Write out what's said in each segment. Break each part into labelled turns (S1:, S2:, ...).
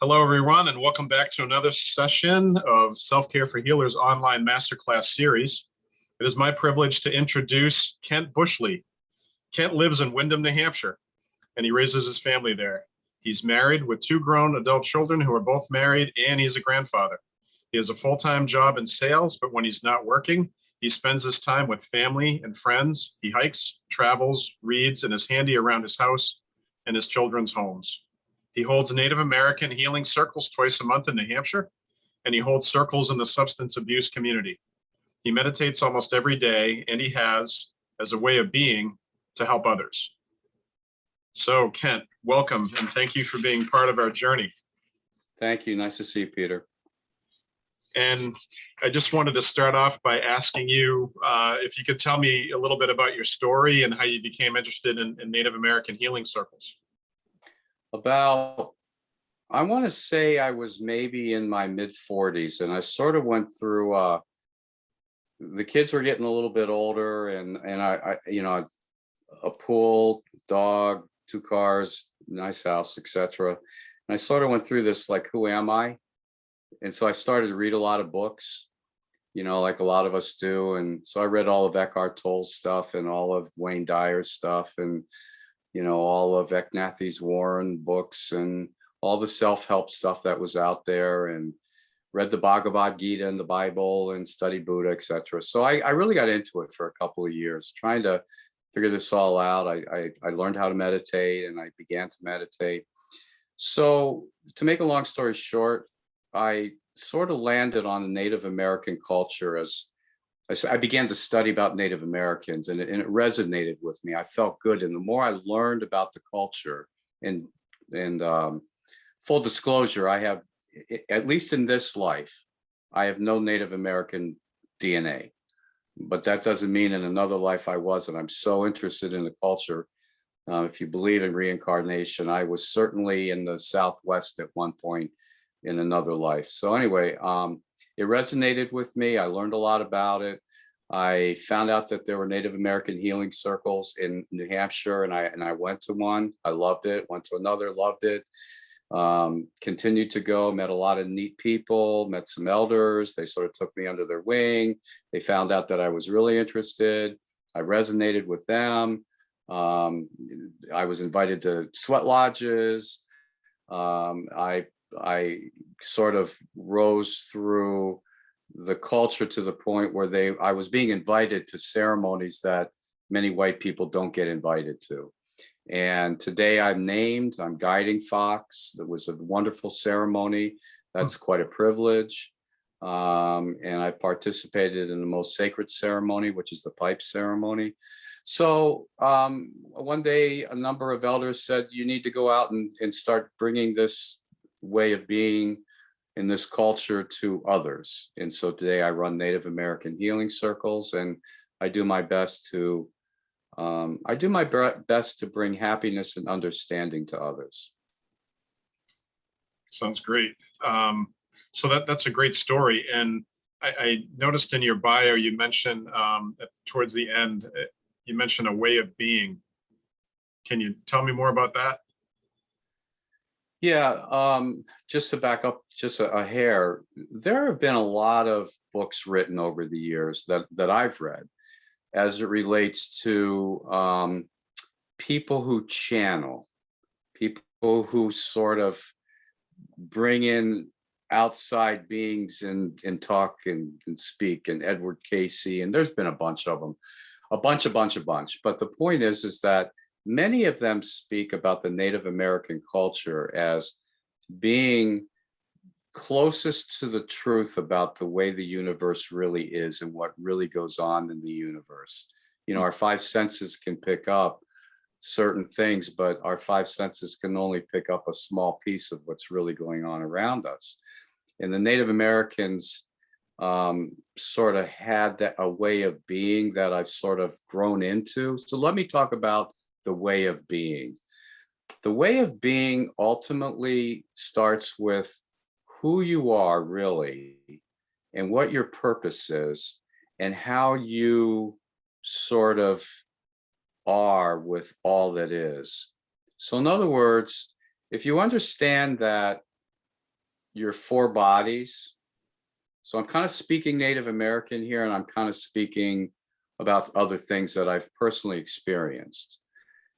S1: Hello, everyone, and welcome back to another session of Self-Care for Healers online masterclass series. It is my privilege to introduce Kent Buschle. Kent lives in Windham, New Hampshire, and he raises his family there. He's married with two grown adult children who are both married, and he's a grandfather. He has a full-time job in sales, but when he's not working, he spends his time with family and friends. He hikes, travels, reads, and is handy around his house and his children's homes. He holds Native American healing circles twice a month in New Hampshire, and he holds circles in the substance abuse community. He meditates almost every day, and he has, as a way of being, to help others. So, Kent, welcome, and thank you for being part of our journey.
S2: Thank you. Nice to see you, Peter.
S1: And I just wanted to start off by asking you if you could tell me a little bit about your story and how you became interested in Native American healing circles.
S2: I want to say I was maybe in my mid 40s, and I sort of went through, the kids were getting a little bit older, and I a pool, dog, 2 cars, nice house, etc. And I sort of went through this, like, who am I? And so I started to read a lot of books, like a lot of us do. And so I read all of Eckhart Tolle's stuff and all of Wayne Dyer's stuff, and all of Eknathi's Warren books and all the self-help stuff that was out there, and read the Bhagavad Gita and the Bible and studied Buddha, etc. So I really got into it for a couple of years, trying to figure this all out. I learned how to meditate, and I began to meditate. So to make a long story short, I sort of landed on the Native American culture as I began to study about Native Americans, and it resonated with me. I felt good. And the more I learned about the culture, and full disclosure, I have, at least in this life, I have no Native American DNA, but that doesn't mean in another life I wasn't. I'm so interested in the culture. If you believe in reincarnation, I was certainly in the Southwest at one point in another life. So anyway, it resonated with me. I learned a lot about it. I found out that there were Native American healing circles in New Hampshire, and I went to one. I loved it. Went to another, loved it. Continued to go, met a lot of neat people, met some elders. They sort of took me under their wing. They found out that I was really interested. I resonated with them. I was invited to sweat lodges. I sort of rose through the culture to the point where I was being invited to ceremonies that many white people don't get invited to. And today I'm guiding Fox. It was a wonderful ceremony. That's quite a privilege. And I participated in the most sacred ceremony, which is the pipe ceremony. So one day, a number of elders said, you need to go out and start bringing this way of being in this culture to others. And so today I run Native American healing circles, and I do my best to bring happiness and understanding to others.
S1: Sounds great. So that's a great story. And I noticed in your bio, you mentioned towards the end, you mentioned a way of being. Can you tell me more about that?
S2: Yeah, just to back up just a hair, there have been a lot of books written over the years that I've read as it relates to people who channel, people who sort of bring in outside beings and talk and speak, and Edward Casey, and there's been a bunch of them, a bunch. But the point is that many of them speak about the Native American culture as being closest to the truth about the way the universe really is and what really goes on in the universe. Our 5 senses can pick up certain things, but our 5 senses can only pick up a small piece of what's really going on around us. And the Native Americans sort of had a way of being that I've sort of grown into. So let me talk about the way of being. The way of being ultimately starts with who you are really, and what your purpose is, and how you sort of are with all that is. So in other words, if you understand that your four bodies. So I'm kind of speaking Native American here, and I'm kind of speaking about other things that I've personally experienced.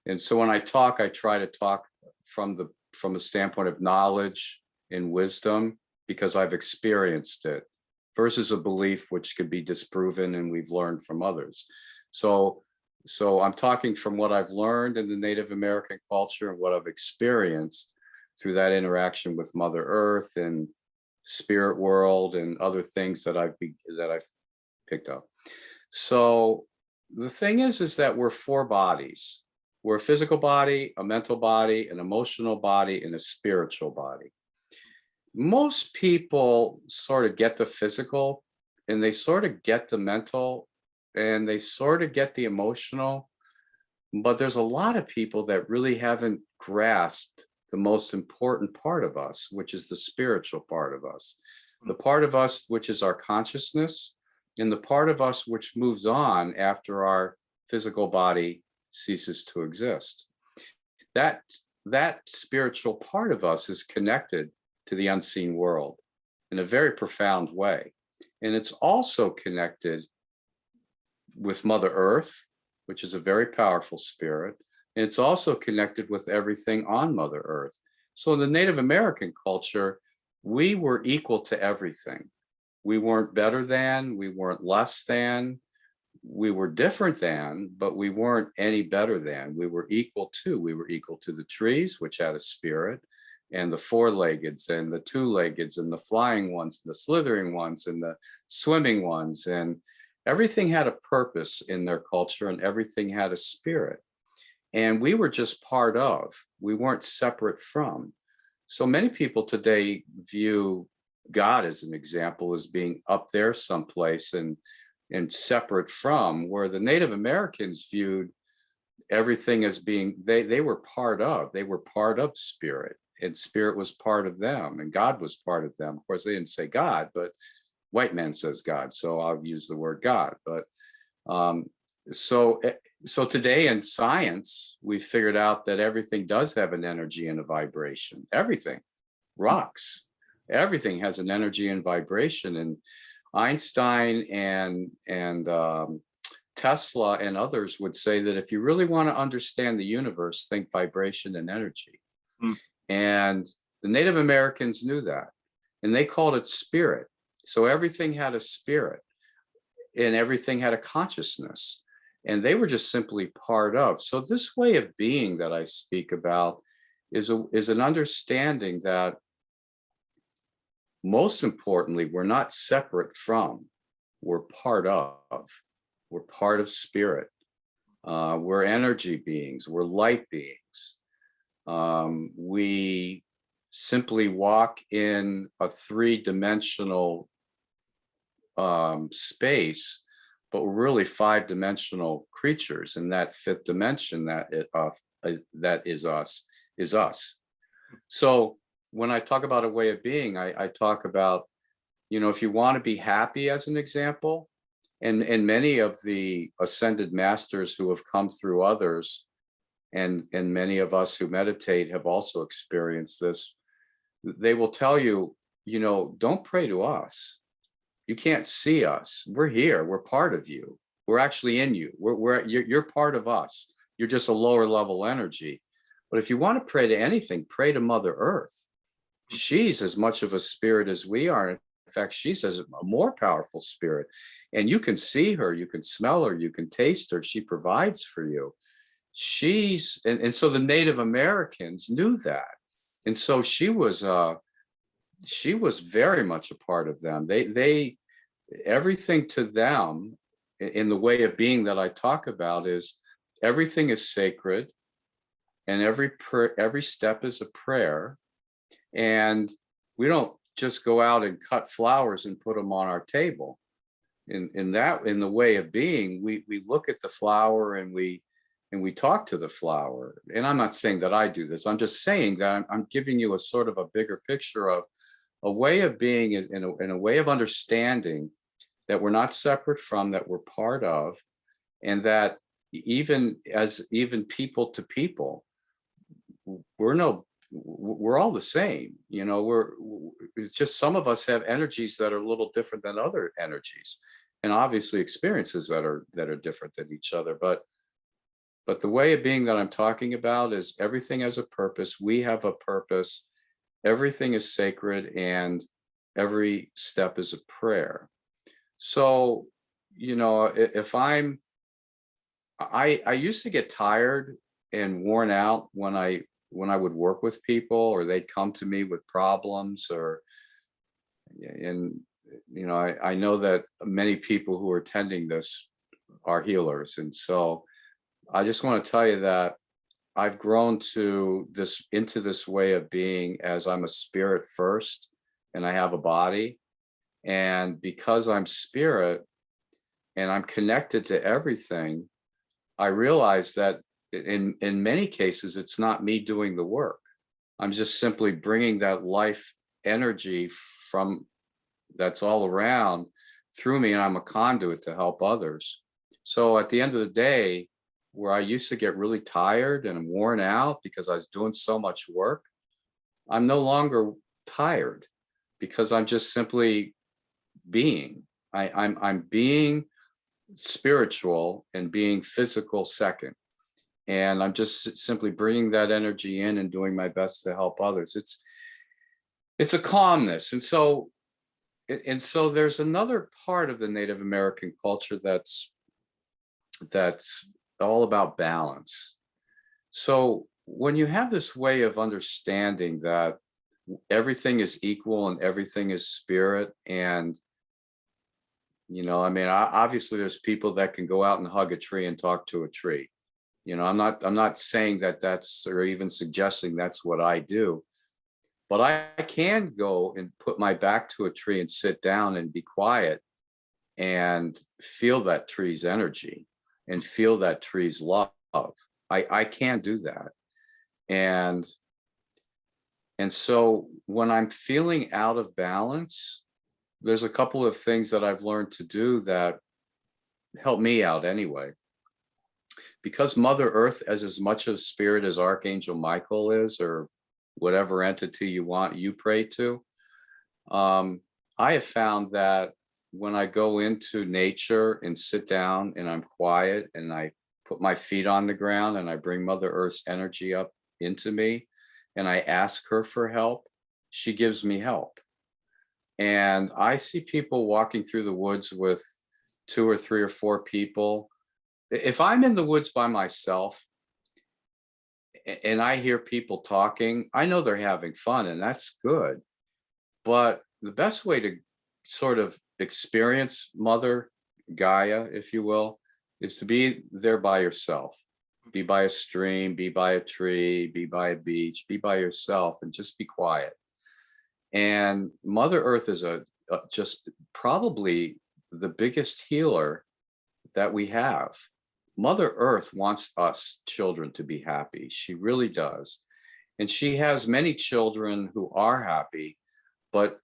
S2: And so when I talk, I try to talk from the standpoint of knowledge and wisdom, because I've experienced it, versus a belief which could be disproven and we've learned from others. So I'm talking from what I've learned in the Native American culture and what I've experienced through that interaction with Mother Earth and spirit world and other things that I've picked up. So the thing is that we're four bodies. We're a physical body, a mental body, an emotional body, and a spiritual body. Most people sort of get the physical, and they sort of get the mental, and they sort of get the emotional, but there's a lot of people that really haven't grasped the most important part of us, which is the spiritual part of us, the part of us which is our consciousness, and the part of us which moves on after our physical body ceases to exist. That spiritual part of us is connected to the unseen world in a very profound way. And it's also connected with Mother Earth, which is a very powerful spirit. And it's also connected with everything on Mother Earth. So in the Native American culture, we were equal to everything. We weren't better than, we weren't less than, we were different than, but we weren't any better than. We were equal to the trees, which had a spirit, and the four-leggeds and the two-leggeds and the flying ones, and the slithering ones and the swimming ones. And everything had a purpose in their culture, and everything had a spirit. And we were just part of, we weren't separate from. So many people today view God, as an example, as being up there someplace and separate from, where the Native Americans viewed everything as being, they were part of spirit, and spirit was part of them, and God was part of them. Of course, they didn't say God, but white man says God, so I'll use the word God. But so today in science, we figured out that everything does have an energy and a vibration. Everything, rocks, everything has an energy and vibration. And Einstein and Tesla and others would say that if you really want to understand the universe, think vibration and energy. And the Native Americans knew that, and they called it spirit. So everything had a spirit, and everything had a consciousness, and they were just simply part of. So this way of being that I speak about is an understanding that, most importantly, we're not separate from, we're part of spirit. We're energy beings, we're light beings. We simply walk in a three-dimensional space, but we're really five-dimensional creatures. And that fifth dimension that is us. So when I talk about a way of being, I talk about, if you want to be happy, as an example, and many of the ascended masters who have come through others, and many of us who meditate have also experienced this, they will tell you, don't pray to us. You can't see us. We're here. We're part of you. We're actually in you. You're part of us. You're just a lower level energy. But if you want to pray to anything, pray to Mother Earth. She's as much of a spirit as we are. In fact, she's a more powerful spirit. And you can see her, you can smell her, you can taste her. She provides for you. And so the Native Americans knew that. And so she was very much a part of them. Everything to them, in the way of being that I talk about, is everything is sacred, and every step is a prayer. And we don't just go out and cut flowers and put them on our table. In the way of being, we look at the flower and we talk to the flower. And I'm not saying that I do this. I'm just saying that I'm giving you a sort of a bigger picture of a way of being, in a way of understanding that we're not separate from, that we're part of, and that even people to people, we're no we're all the same. It's just some of us have energies that are a little different than other energies, and obviously experiences that are different than each other. But the way of being that I'm talking about is everything has a purpose. We have a purpose. Everything is sacred, and every step is a prayer. So, if I used to get tired and worn out when I would work with people, or they'd come to me with problems, and I know that many people who are attending this are healers. And so I just want to tell you that I've grown into this way of being, as I'm a spirit first and I have a body. And because I'm spirit and I'm connected to everything, I realize that in many cases, it's not me doing the work. I'm just simply bringing that life energy from that's all around through me, and I'm a conduit to help others. So at the end of the day, where I used to get really tired and worn out because I was doing so much work, I'm no longer tired because I'm just simply being. I'm being spiritual and being physical second. And I'm just simply bringing that energy in and doing my best to help others. It's a calmness. And so there's another part of the Native American culture that's all about balance. So when you have this way of understanding that everything is equal and everything is spirit, and obviously there's people that can go out and hug a tree and talk to a tree. I'm not saying that that's, or even suggesting that's what I do, but I can go and put my back to a tree and sit down and be quiet and feel that tree's energy and feel that tree's love. I can do that. And so when I'm feeling out of balance, there's a couple of things that I've learned to do that help me out anyway. Because Mother Earth is as much of spirit as Archangel Michael is, or whatever entity you pray to, I have found that when I go into nature and sit down and I'm quiet and I put my feet on the ground and I bring Mother Earth's energy up into me and I ask her for help, she gives me help. And I see people walking through the woods with 2 or 3 or 4 people. If I'm in the woods by myself and I hear people talking, I know they're having fun, and that's good. But the best way to sort of experience Mother Gaia, if you will, is to be there by yourself. Be by a stream, be by a tree, be by a beach, be by yourself, and just be quiet. And Mother Earth is just probably the biggest healer that we have. Mother Earth wants us children to be happy. She really does. And she has many children who are happy, but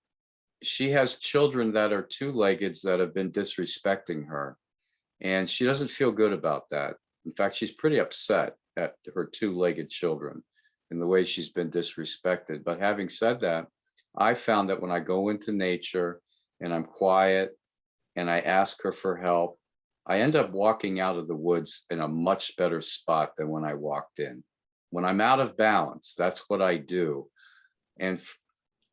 S2: she has children that are 2-leggeds that have been disrespecting her. And she doesn't feel good about that. In fact, she's pretty upset at her 2-legged children and the way she's been disrespected. But having said that, I found that when I go into nature and I'm quiet and I ask her for help, I end up walking out of the woods in a much better spot than when I walked in. When I'm out of balance, that's what I do. And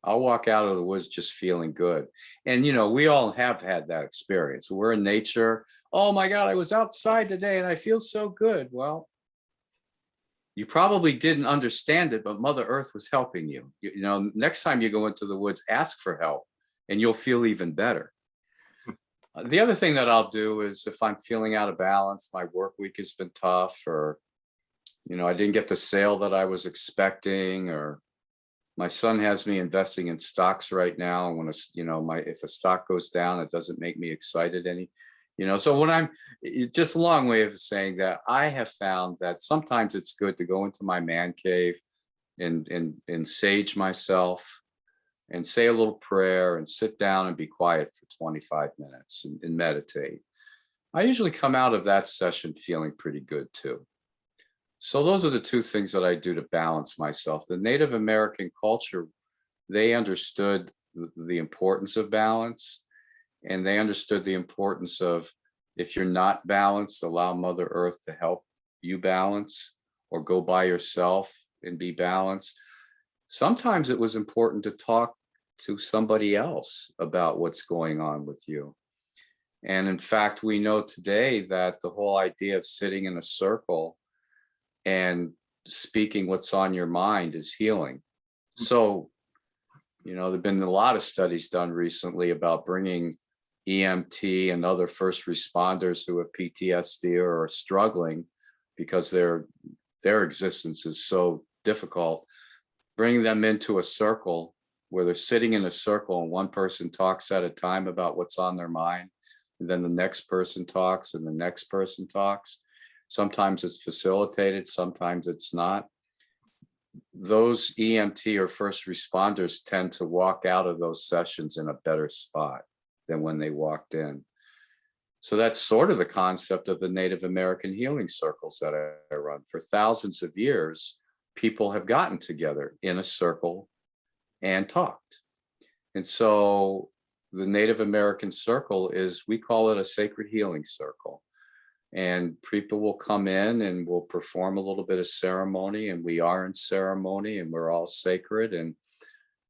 S2: I'll walk out of the woods just feeling good. And, we all have had that experience. We're in nature. Oh my God, I was outside today and I feel so good. Well, you probably didn't understand it, but Mother Earth was helping you. Next time you go into the woods, ask for help and you'll feel even better. The other thing that I'll do is if I'm feeling out of balance, my work week has been tough, or, I didn't get the sale that I was expecting, or my son has me investing in stocks right now. And when if a stock goes down, it doesn't make me excited any, so when just a long way of saying that I have found that sometimes it's good to go into my man cave and sage myself and say a little prayer and sit down and be quiet for 25 minutes and meditate. I usually come out of that session feeling pretty good too. So those are the two things that I do to balance myself. The Native American culture, they understood the importance of balance, and they understood the importance of, if you're not balanced, allow Mother Earth to help you balance, or go by yourself and be balanced. Sometimes it was important to talk to somebody else about what's going on with you. And in fact, we know today that the whole idea of sitting in a circle and speaking what's on your mind is healing. So, there've been a lot of studies done recently about bringing EMT and other first responders who have PTSD or are struggling because their existence is so difficult, bringing them into a circle where they're sitting in a circle and one person talks at a time about what's on their mind, and then the next person talks and the next person talks. Sometimes it's facilitated, sometimes it's not. Those EMT or first responders tend to walk out of those sessions in a better spot than when they walked in. So that's sort of the concept of the Native American healing circles that I run. For thousands of years, people have gotten together in a circle and talked. And so the Native American circle we call it a sacred healing circle. And people will come in and we'll perform a little bit of ceremony, and we are in ceremony and we're all sacred, and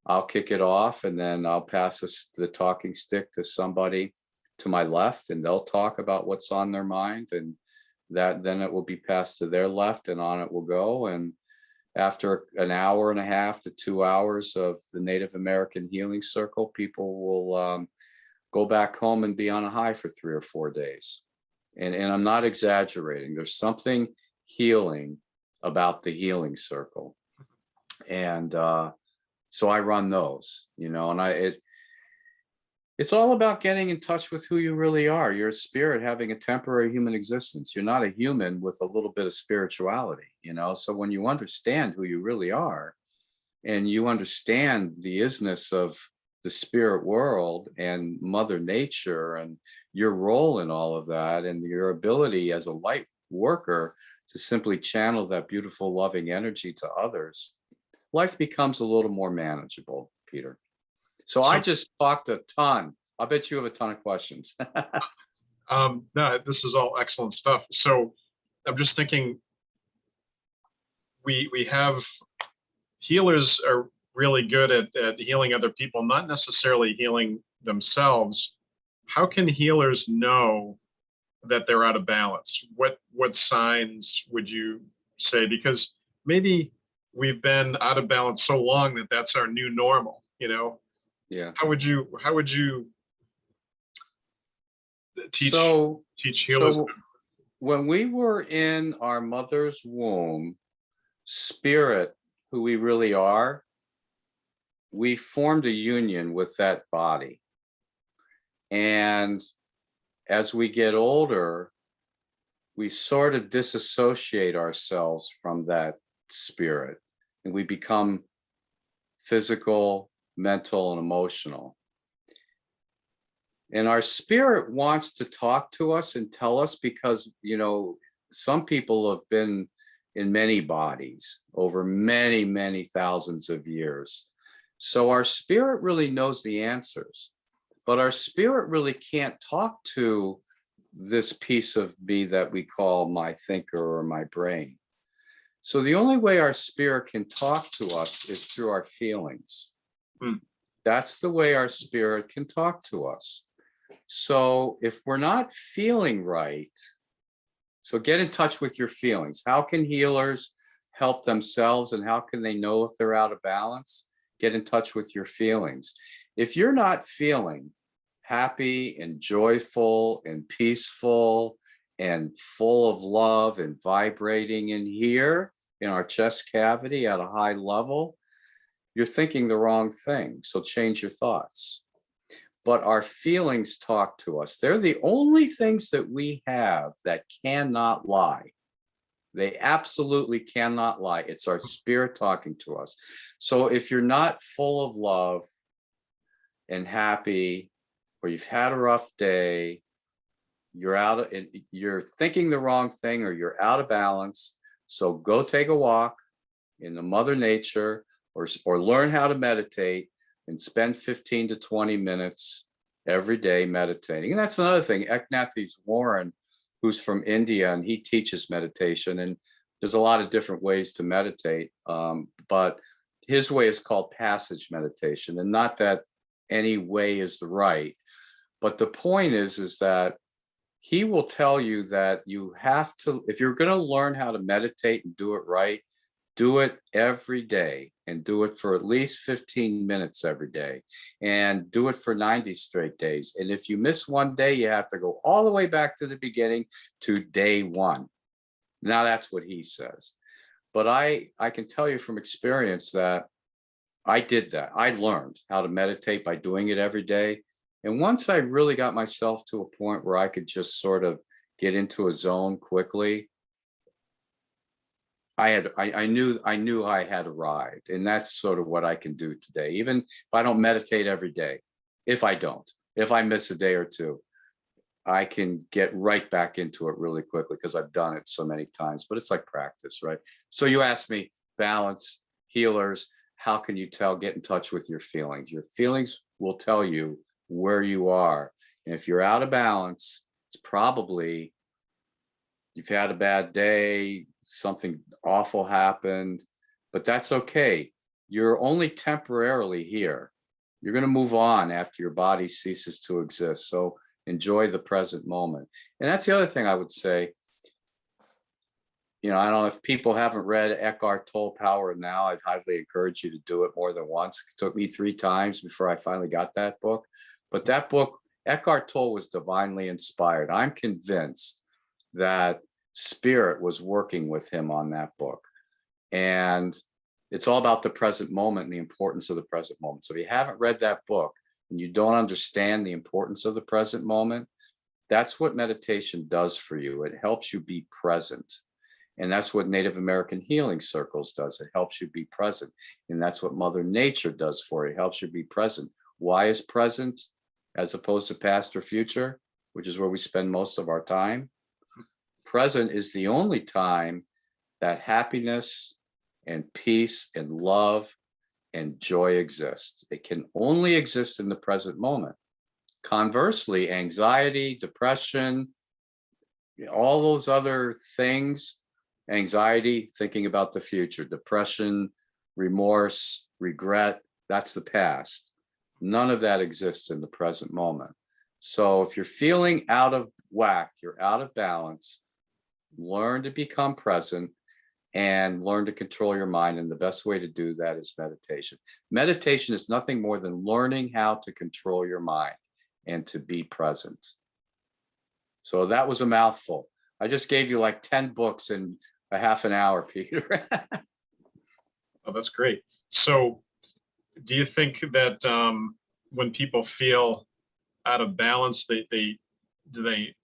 S2: I'll kick it off, and then I'll pass the talking stick to somebody to my left, and they'll talk about what's on their mind, and then it will be passed to their left, and on it will go. And after an hour and a half to 2 hours of the Native American healing circle, people will go back home and be on a high for 3 or 4 days. And I'm not exaggerating. There's something healing about the healing circle. And so I run those, and it's all about getting in touch with who you really are. You're a spirit having a temporary human existence. You're not a human with a little bit of spirituality, So when you understand who you really are, and you understand the is-ness of the spirit world and Mother Nature and your role in all of that, and your ability as a light worker to simply channel that beautiful, loving energy to others, life becomes a little more manageable, Peter. So I just talked a ton. I bet you have a ton of questions.
S1: No, this is all excellent stuff. So I'm just thinking, we have healers are really good at healing other people, not necessarily healing themselves. How can healers know that they're out of balance? What signs would you say? Because maybe we've been out of balance so long that that's our new normal,
S2: Yeah.
S1: How would you teach
S2: So
S1: healers?
S2: when we were in our mother's womb, spirit, who we really are, we formed a union with that body. And as we get older, we sort of disassociate ourselves from that spirit, and we become physical, mental, and emotional. And our spirit wants to talk to us and tell us, because, some people have been in many bodies over many, many thousands of years. So our spirit really knows the answers, but our spirit really can't talk to this piece of me that we call my thinker or my brain. So the only way our spirit can talk to us is through our feelings. That's the way our spirit can talk to us. So if we're not feeling right, so get in touch with your feelings. How can healers help themselves, and how can they know if they're out of balance? Get in touch with your feelings. If you're not feeling happy and joyful and peaceful and full of love and vibrating in here in our chest cavity at a high level, you're thinking the wrong thing. So change your thoughts. But our feelings talk to us. They're the only things that we have that cannot lie. They absolutely cannot lie. It's our spirit talking to us. So if you're not full of love and happy, or you've had a rough day, you're thinking the wrong thing, or you're out of balance, So go take a walk in the Mother Nature, or learn how to meditate and spend 15 to 20 minutes every day meditating. And that's another thing. Eknath Warren, who's from India, and he teaches meditation. And there's a lot of different ways to meditate, but his way is called passage meditation. And not that any way is the right, but the point is that he will tell you that you have to, if you're going to learn how to meditate and do it right, do it every day, and do it for at least 15 minutes every day, and do it for 90 straight days. And if you miss one day, you have to go all the way back to the beginning to day one. Now that's what he says. But I can tell you from experience that I did that. I learned how to meditate by doing it every day. And once I really got myself to a point where I could just sort of get into a zone quickly, I knew I had arrived. And that's sort of what I can do today. Even if I don't meditate every day, if I miss a day or two, I can get right back into it really quickly because I've done it so many times. But it's like practice, right? So you asked me, balance, healers, how can you tell? Get in touch with your feelings. Your feelings will tell you where you are. And if you're out of balance, it's probably you've had a bad day, something awful happened, but that's okay. You're only temporarily here. You're going to move on after your body ceases to exist. So enjoy the present moment. And that's the other thing I would say. You know, I don't know if people haven't read Eckhart Tolle, Power of Now. I'd highly encourage you to do it more than once. It took me 3 times before I finally got that book. But that book, Eckhart Tolle, was divinely inspired. I'm convinced that Spirit was working with him on that book. And it's all about the present moment and the importance of the present moment. So if you haven't read that book and you don't understand the importance of the present moment, that's what meditation does for you. It helps you be present. And that's what Native American Healing Circles does. It helps you be present. And that's what Mother Nature does for you. It helps you be present. Why is present as opposed to past or future, which is where we spend most of our time? Present is the only time that happiness and peace and love and joy exist. It can only exist in the present moment. Conversely, anxiety, depression, all those other things, anxiety, thinking about the future, depression, remorse, regret, that's the past. None of that exists in the present moment. So if you're feeling out of whack, you're out of balance, learn to become present and learn to control your mind. And the best way to do that is meditation. Meditation is nothing more than learning how to control your mind and to be present. So that was a mouthful. I just gave you like 10 books in a half an hour, Peter.
S1: Oh, that's great. So do you think that when people feel out of balance, do they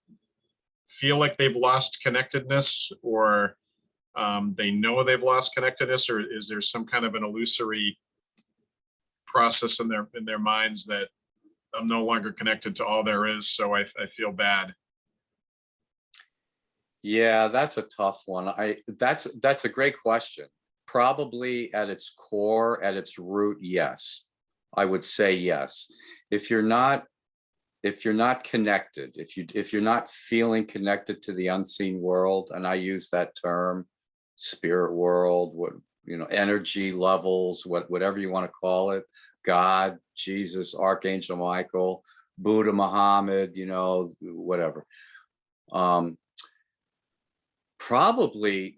S1: feel like they've lost connectedness, or they know they've lost connectedness, or is there some kind of an illusory process in their minds that I'm no longer connected to all there is, so I feel bad?
S2: Yeah, that's a tough one. That's a great question. Probably at its core, at its root, yes. I would say yes. If you're not connected, if you're not feeling connected to the unseen world, and I use that term, spirit world, what, you know, energy levels, whatever you want to call it, God, Jesus, Archangel Michael, Buddha, Muhammad, you know, whatever. Probably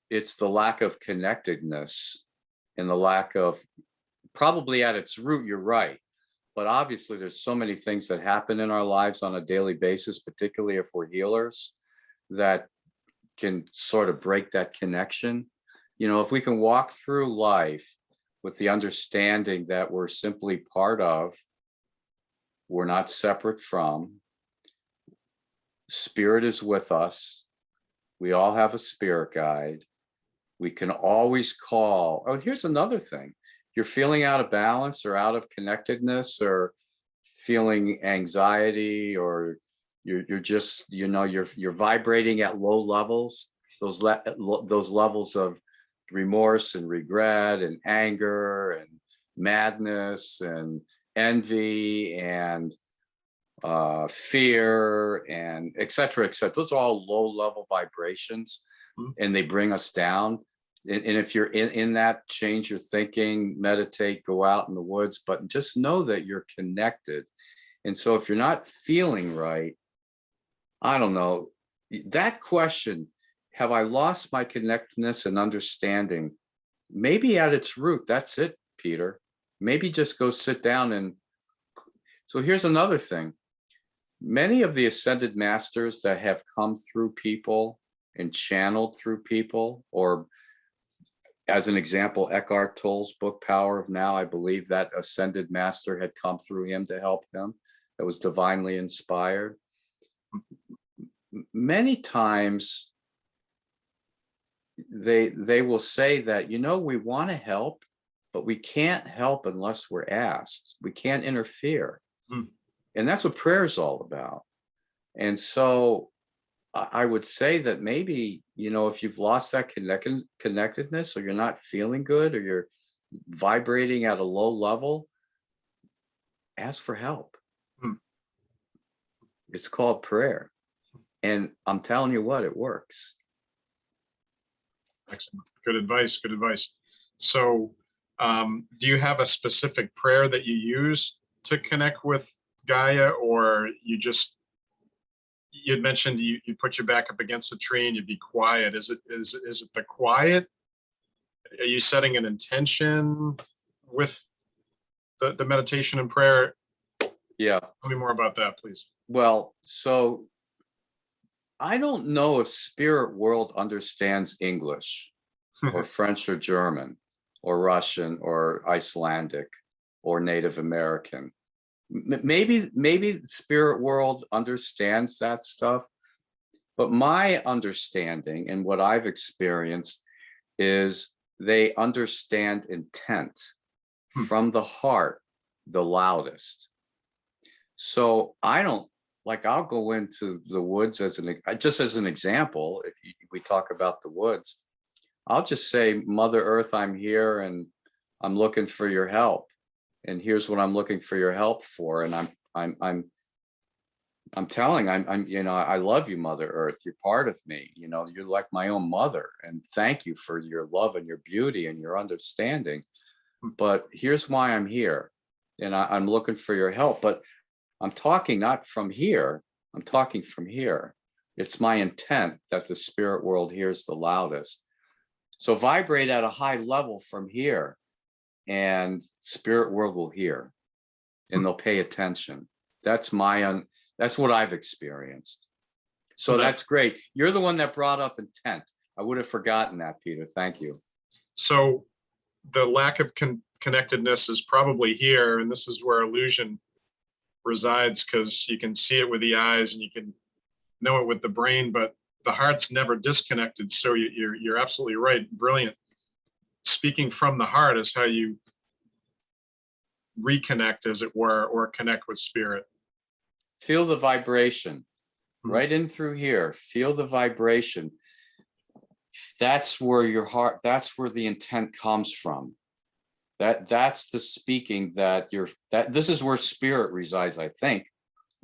S2: it's the lack of connectedness and the lack of, probably at its root, you're right. But obviously there's so many things that happen in our lives on a daily basis, particularly if we're healers, that can sort of break that connection. You know, if we can walk through life with the understanding that we're simply part of, we're not separate from, Spirit is with us, we all have a spirit guide, we can always call. Oh, here's another thing. You're feeling out of balance or out of connectedness or feeling anxiety, or you're just, you know, you're vibrating at low levels. those levels of remorse and regret and anger and madness and envy and fear and et cetera, et cetera. Those are all low level vibrations, and they bring us down. And if you're in that, change your thinking, meditate, go out in the woods, but just know that you're connected. And so if you're not feeling right, I don't know, that question, have I lost my connectedness and understanding? Maybe at its root, that's it, Peter. Maybe just go sit down. And so here's another thing. Many of the ascended masters that have come through people and channeled through people, or as an example, Eckhart Tolle's book, Power of Now, I believe that ascended master had come through him to help him. That was divinely inspired. Many times they will say that, we want to help, but we can't help unless we're asked. We can't interfere. And that's what prayer is all about. And so I would say that maybe, if you've lost that connectedness, or you're not feeling good, or you're vibrating at a low level, ask for help. It's called prayer. And I'm telling you what, it works.
S1: Excellent. Good advice. Good advice. So do you have a specific prayer that you use to connect with Gaia, or you'd mentioned you put your back up against a tree and you'd be quiet. Is it the quiet? Are you setting an intention with the meditation and prayer?
S2: Yeah.
S1: Tell me more about that, please.
S2: Well, so I don't know if spirit world understands English or French or German or Russian or Icelandic or Native American. Maybe spirit world understands that stuff, but my understanding and what I've experienced is they understand intent from the heart the loudest. So I don't, I'll go into the woods just as an example. If we talk about the woods, I'll just say, Mother Earth, I'm here and I'm looking for your help. And here's what I'm looking for your help for. And I'm telling, I love you, Mother Earth. You're part of me. You're like my own mother. And thank you for your love and your beauty and your understanding. But here's why I'm here. And I'm looking for your help. But I'm talking not from here. I'm talking from here. It's my intent that the spirit world hears the loudest. So vibrate at a high level from here, and spirit world will hear, and they'll pay attention. That's what I've experienced. So that's great. You're the one that brought up intent. I would have forgotten that, Peter. Thank you.
S1: So the lack of connectedness is probably here, and this is where illusion resides, because you can see it with the eyes and you can know it with the brain, but the heart's never disconnected. So you're absolutely right. Brilliant. Speaking from the heart is how you reconnect, as it were, or connect with spirit.
S2: Feel the vibration right in through here. Feel the vibration. That's where your heart, that's where the intent comes from. That's the speaking that this is where spirit resides, I think.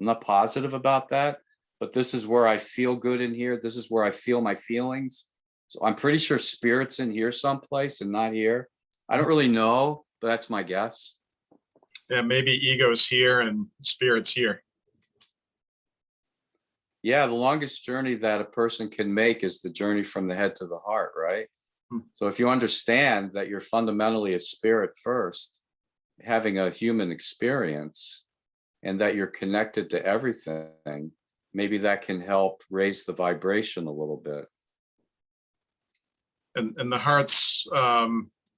S2: I'm not positive about that, but this is where I feel good in here. This is where I feel my feelings. So I'm pretty sure spirit's in here someplace and not here. I don't really know, but that's my guess.
S1: Yeah, maybe ego's here and spirit's here.
S2: Yeah, the longest journey that a person can make is the journey from the head to the heart, right? So if you understand that you're fundamentally a spirit first, having a human experience, and that you're connected to everything, maybe that can help raise the vibration a little bit.
S1: And the heart's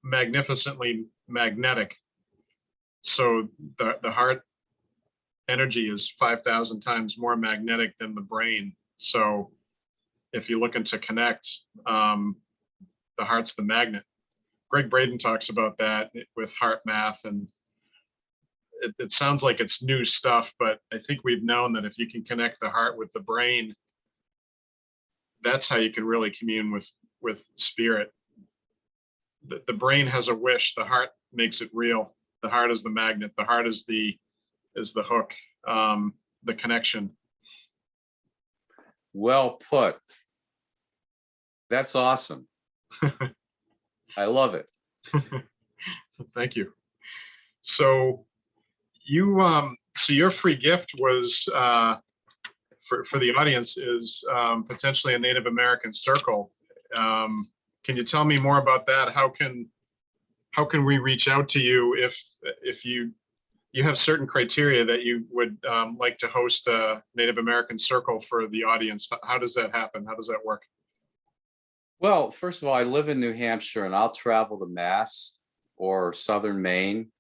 S1: magnificently magnetic. So the heart energy is 5,000 times more magnetic than the brain. So if you're looking to connect, the heart's the magnet. Greg Braden talks about that with heart math, and it sounds like it's new stuff, but I think we've known that if you can connect the heart with the brain, that's how you can really commune with spirit. The brain has a wish. The heart makes it real. The heart is the magnet. The heart is the hook, the connection.
S2: Well put. That's awesome. I love it.
S1: Thank you. So so your free gift was for the audience is potentially a Native American circle. Can you tell me more about that? How can we reach out to you if you have certain criteria that you would like to host a Native American circle for the audience? How does that happen? How does that work?
S2: Well, first of all, I live in New Hampshire, and I'll travel to Mass or Southern Maine.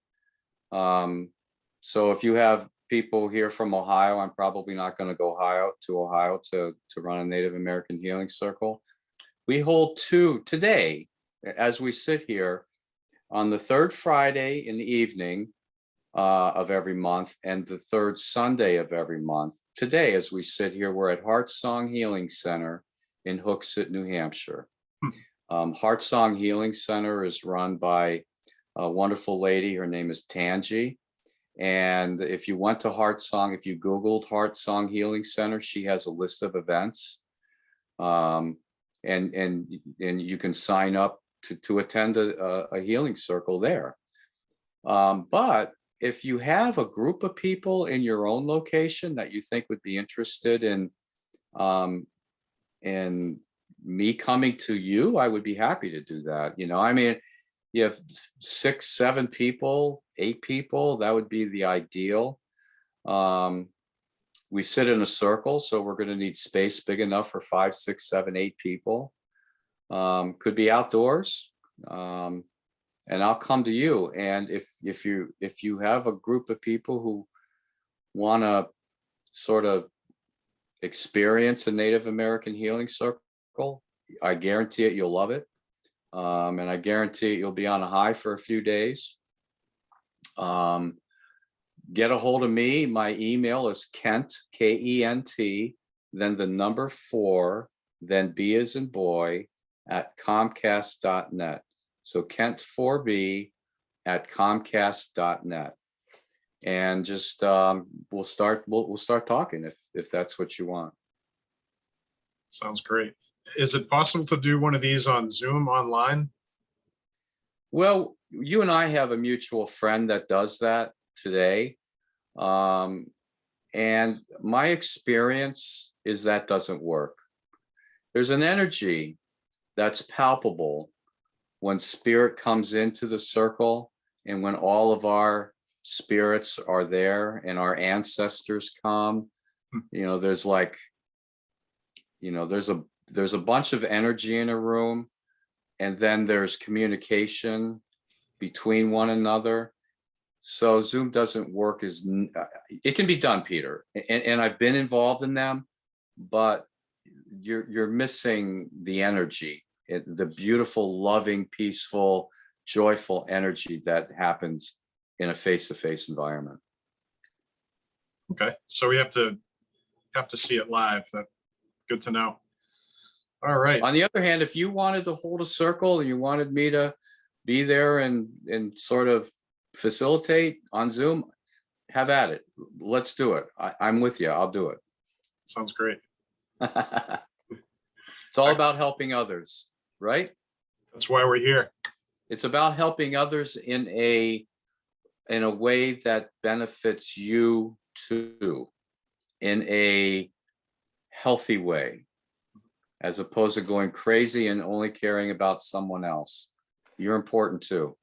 S2: So if you have people here from Ohio, I'm probably not going to go to Ohio to run a Native American healing circle. We hold two today, as we sit here, on the third Friday in the evening of every month and the third Sunday of every month. Today, as we sit here, we're at Heart Song Healing Center in Hooksett, New Hampshire. Heart Song Healing Center is run by a wonderful lady. Her name is Tangi. And if you went to Heart Song, if you Googled Heart Song Healing Center, she has a list of events. And you can sign up to attend a healing circle there. But if you have a group of people in your own location that you think would be interested in me coming to you, I would be happy to do that. I mean, you have 6, 7 people, 8 people, that would be the ideal. We sit in a circle, so we're going to need space big enough for 5, 6, 7, 8 people. Could be outdoors, and I'll come to you. And if you have a group of people who want to sort of experience a Native American healing circle, I guarantee it, you'll love it. And I guarantee you'll be on a high for a few days. Get a hold of me. My email is Kent, K-E-N-T, then the number 4, then B as in boy, at Comcast.net. So Kent 4B at Comcast.net. And just we'll start talking if that's what you want.
S1: Sounds great. Is it possible to do one of these on Zoom online?
S2: Well, you and I have a mutual friend that does that today. And my experience is that doesn't work. There's an energy that's palpable when spirit comes into the circle, and when all of our spirits are there and our ancestors come. There's like, there's a bunch of energy in a room, and then there's communication between one another. So Zoom doesn't work it can be done, Peter, and I've been involved in them, but you're missing the energy, the beautiful, loving, peaceful, joyful energy that happens in a face-to-face environment.
S1: Okay, so we have to see it live. That's good to know. All right.
S2: On the other hand, if you wanted to hold a circle and you wanted me to be there and sort of facilitate on Zoom, have at it. Let's do it. I'm with you. I'll do it.
S1: Sounds great.
S2: It's all about helping others, right?
S1: That's why we're here.
S2: It's about helping others in a way that benefits you too, in a healthy way, as opposed to going crazy and only caring about someone else. You're important too.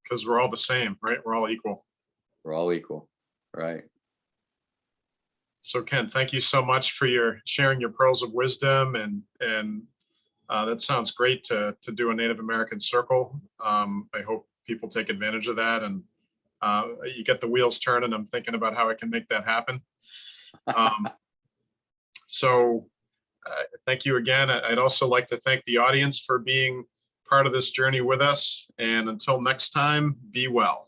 S1: Because we're all the same, right? We're all equal.
S2: We're all equal, right?
S1: So Ken, thank you so much for sharing your pearls of wisdom, and that sounds great to do a Native American circle. I hope people take advantage of that, and you get the wheels turning. I'm thinking about how I can make that happen. So thank you again. I'd also like to thank the audience for being part of this journey with us. And until next time, be well.